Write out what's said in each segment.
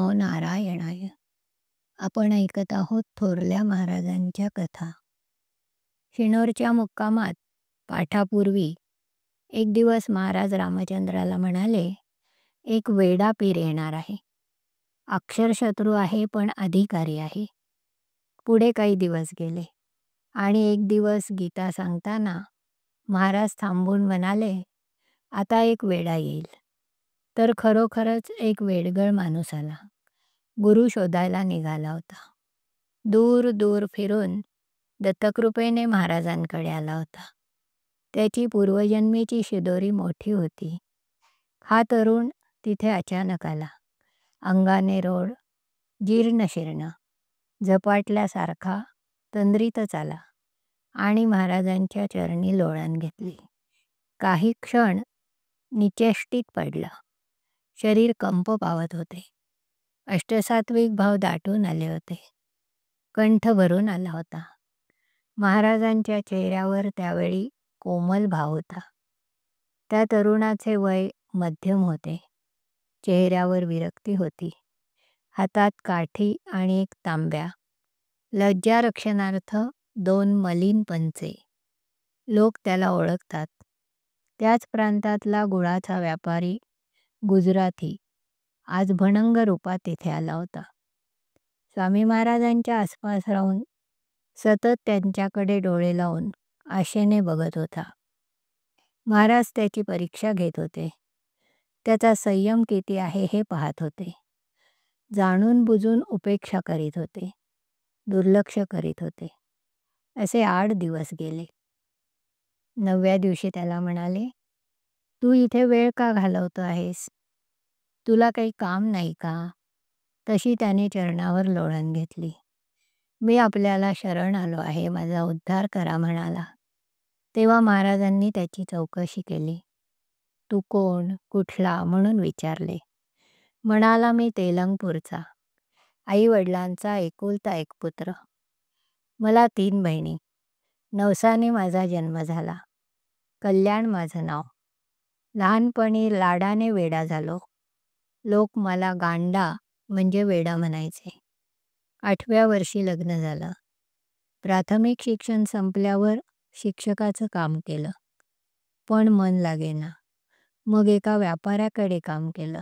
नमो नारायणाय. आपण ऐकत आहोत थोरल्या महाराजांच्या कथा. शिनोरच्या मुक्कामात पाठापूर्वी एक दिवस महाराज रामचंद्राला म्हणाले, एक वेडा पीर येणार आहे. अक्षरशत्रू आहे पण अधिकारी आहे. पुढे काही दिवस गेले आणि एक दिवस गीता सांगताना महाराज थांबून म्हणाले, आता एक वेडा येईल. तर खरोखरच एक वेडगळ माणूस आला. गुरु शोधायला निघाला होता. दूर दूर फिरून दत्तकृपेने महाराजांकडे आला होता. त्याची पूर्वजन्मीची शिदोरी मोठी होती. हा तरुण तिथे अचानक आला. अंगाने रोड, जीर्ण शीर्ण, झपाटल्यासारखा तंद्रीतच आला आणि महाराजांच्या चरणी लोळण घेतली. काही क्षण निचेष्टित पडला. शरीर कंप पावत होते. अष्टसात्विक भाव दाटून आले होते. कंठ भरून आला होता. महाराजांच्या चेहऱ्यावर त्यावेळी कोमल भाव होता. त्या तरुणाचे वय मध्यम होते. चेहऱ्यावर विरक्ती होती. हातात काठी आणि एक तांब्या. लज्जारक्षणार्थ 2 मलिन पंचे. लोक त्याला ओळखतात. त्याच प्रांतातला गुळाचा व्यापारी गुजराती आज भणंग रूपात तिथे आला होता. स्वामी महाराजांच्या आसपास राहून सतत त्यांच्याकडे डोळे लावून आशेने बघत होता. महाराज त्याची परीक्षा घेत होते. त्याचा संयम किती आहे हे पाहत होते. जाणून बुजून उपेक्षा करीत होते. दुर्लक्ष करीत होते. असे 8 दिवस गेले. 9व्या दिवशी त्याला म्हणाले, तू इथे वेळ का घालवतो आहेस? तुला काही काम नाही का? तशी त्याने चरणावर लोळण घेतली. मी आपल्याला शरण आलो आहे, माझा उद्धार करा म्हणाला. तेव्हा महाराजांनी त्याची चौकशी केली. तू कोण, कुठला म्हणून विचारले. म्हणाला, मी तेलंगपूरचा, आई वडिलांचा एकुलता एक पुत्र. मला 3 बहिणी. नवसाने माझा जन्म झाला. कल्याण माझं नाव. लहानपणी लाडाने वेडा झालो. लोक मला गांडा म्हणजे वेडा म्हणायचे. 8व्या वर्षी लग्न झालं. प्राथमिक शिक्षण संपल्यावर शिक्षकाचं काम केलं. पण मन लागेना. मग एका व्यापाऱ्याकडे काम केलं.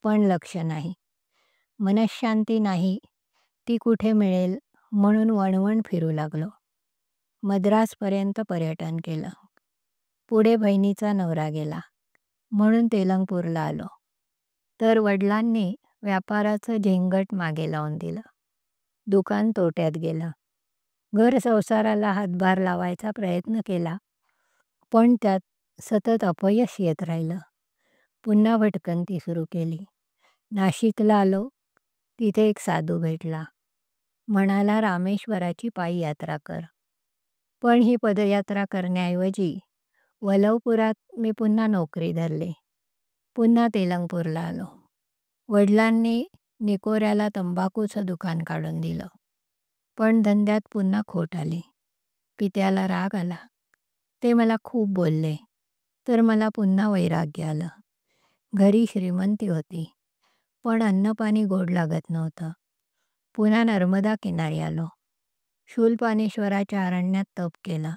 पण लक्ष नाही. मनःशांती नाही, ती कुठे मिळेल म्हणून वणवण फिरू लागलो. मद्रासपर्यंत पर्यटन केलं. पुढे बहिणीचा नवरा गेला म्हणून तेलंगपूरला आलो. तर वडिलांनी व्यापाराचं झेंगट मागे लावून दिलं. दुकान तोट्यात गेलं. घर संसाराला हातभार लावायचा प्रयत्न केला, पण त्यात सतत अपयश येत राहिलं. पुन्हा भटकंती सुरू केली. नाशिकला आलो. तिथे एक साधू भेटला. म्हणाला, रामेश्वराची पायी यात्रा कर. पण ही पदयात्रा करण्याऐवजी वलवपुरात मी पुन्हा नोकरी धरली. पुन्हा तेलंगपूरला आलो. वडिलांनी निकोऱ्याला तंबाखूचं दुकान काढून दिलं. पण धंद्यात पुन्हा खोट आली. पित्याला राग आला. ते मला खूप बोलले. तर मला पुन्हा वैराग्य आलं. घरी श्रीमंती होती. पण अन्नपाणी गोड लागत नव्हतं. पुन्हा नर्मदा किनारी आलो. शूलपाणेश्वराच्या अरण्यात तप केलं.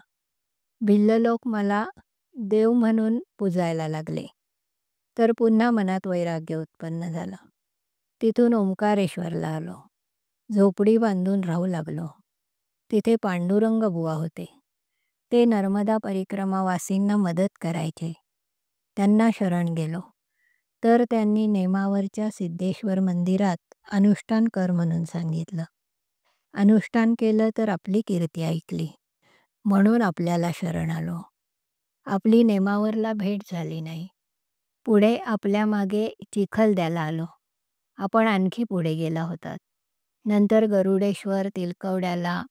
भिल्ल लोक मला देव म्हणून पूजायला लागले. तर पुन्हा मनात वैराग्य उत्पन्न झालं. तिथून ओंकारेश्वरला आलो. झोपडी बांधून राहू लागलो. तिथे पांडुरंग बुवा होते. ते नर्मदा परिक्रमावासींना मदत करायचे. त्यांना शरण गेलो. तर त्यांनी नेमावरच्या सिद्धेश्वर मंदिरात अनुष्ठान कर म्हणून सांगितलं. अनुष्ठान केलं तर आपली कीर्ती ऐकली. म्हणून आपल्याला शरण आलो. आपली नेमावरला भेट झाली नाही. पुढे आपल्या मागे चिखलद्याला आलो. आपण आणखी पुढे गेला होतात. नंतर गरुडेश्वर, तिलकवड्याला,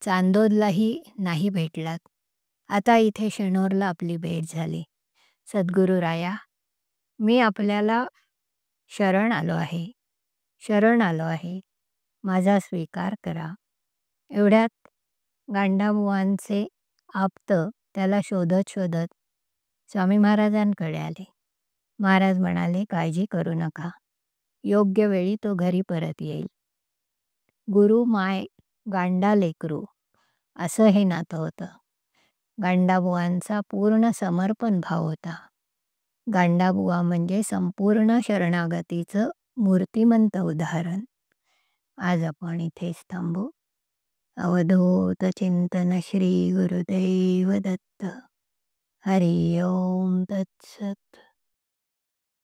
चांदोदलाही नाही भेटलात. आता इथे शिनोरला आपली भेट झाली. सद्गुरू राया, मी आपल्याला शरण आलो आहे. शरण आलो आहे. माझा स्वीकार करा. एवढ्यात गांडाबुवांचे आप्त त्याला शोधत शोधत स्वामी महाराजांकडे आले. महाराज म्हणाले, काळजी करू नका. योग्य वेळी तो घरी परत येईल. गुरु माय गांडा लेकरू असं हे नातं होतं. गांडाबुवांचा पूर्ण समर्पण भाव होता. गांडाबुवा म्हणजे संपूर्ण शरणागतीचं मूर्तिमंत उदाहरण. आज आपण इथेच थांबू. अवधूत चिंतन श्री गुरुदेव दत्त. हरि ओम तत्सत.